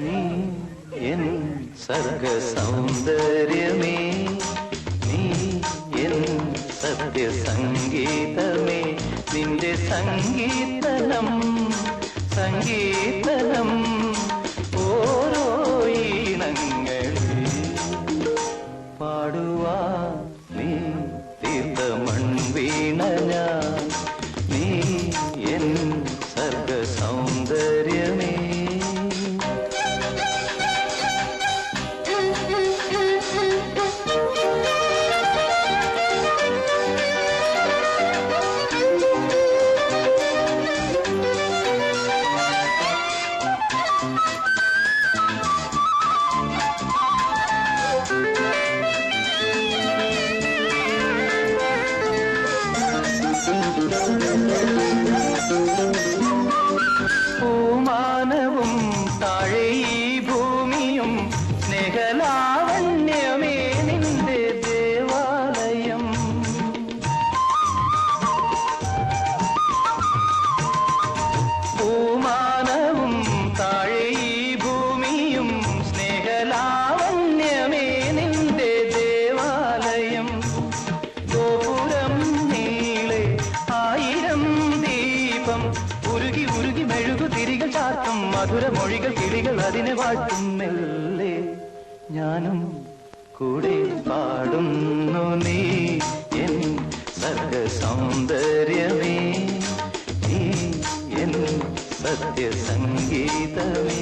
നീ എൻ സർഗ സൗന്ദര്യമേ, നീ എൻ സത്യ സംഗീതമേ, നിന്റെ സംഗീതനം സംഗീതനം ഓരോ ഈണങ്ങളിൽ പാടുവാ നീ തീർത്ത മൺവീണ ഞാൻ, നീ എൻ സർഗ സൗന്ദര്യമേ. പൂമാനവും താഴെ ഈ ഭൂമിയും സ്നേഹലാവണ്യമേ നിന്റെ ദേവാലയം. പൂമാനവും താഴെ ഈ ഭൂമിയും സ്നേഹലാവണ്യമേ നിന്റെ ദേവാലയം. ഗോപുരം നീളെ ആയിരം ദീപം ഉരുകി ഉരുകി മെഴുകു തിരികൾ ചാർത്തും മധുരമൊഴികൾ കിളികൾ അതിനെ വാഴ്ത്തും. മെല്ലെ ഞാനും കൂടെ പാടുന്നു, നീ എൻ സർഗ സൗന്ദര്യമേ, നീ എൻ സത്യ സംഗീതമേ.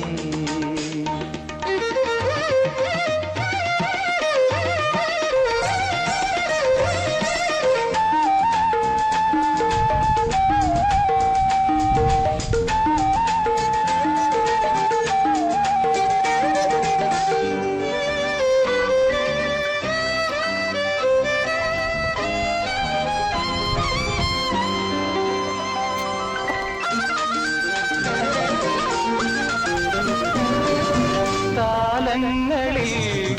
കാലങ്ങളിൽ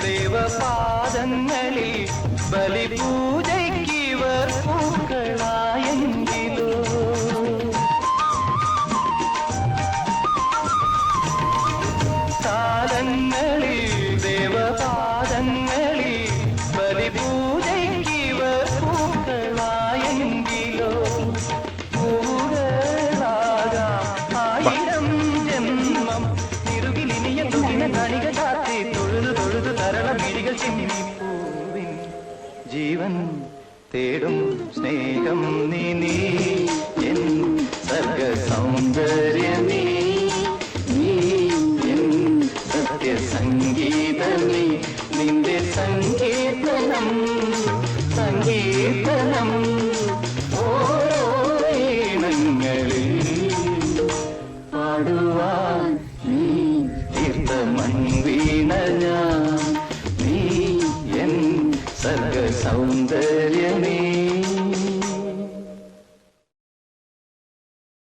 ദേവപാദങ്ങളിൽ ബലിപൂജയ്ക്കിവർ പൂക്കളായെങ്കിലോ, കാലങ്ങളിൽ ദേവപാദങ്ങളിൽ ബലിപൂജയ്ക്കിവർ പൂക്കളായെങ്കിലോ, പൂകളാകാം ആയിരം ജന്മം നിറുകിലിനിയ തുകിന കണിക ചാത്തി തൊഴുതു തൊഴുതു തരള മിഴികൾ ചിമ്മിപ്പൂവിൻ ജീവൻ തേടും സ്നേഹം നീ, നീ എൻ സർഗ സൗന്ദര്യമേ, നീ എൻ സത്യ സംഗീതമേ, നിന്റെ സംഗീതനം സംഗീതനം ഓരോ ഈണങ്ങളിൽ പാടുവാൻ നീ തീർത്ത മൺവീണ ഞാൻ, നീ എൻ സർഗ സൗന്ദര്യ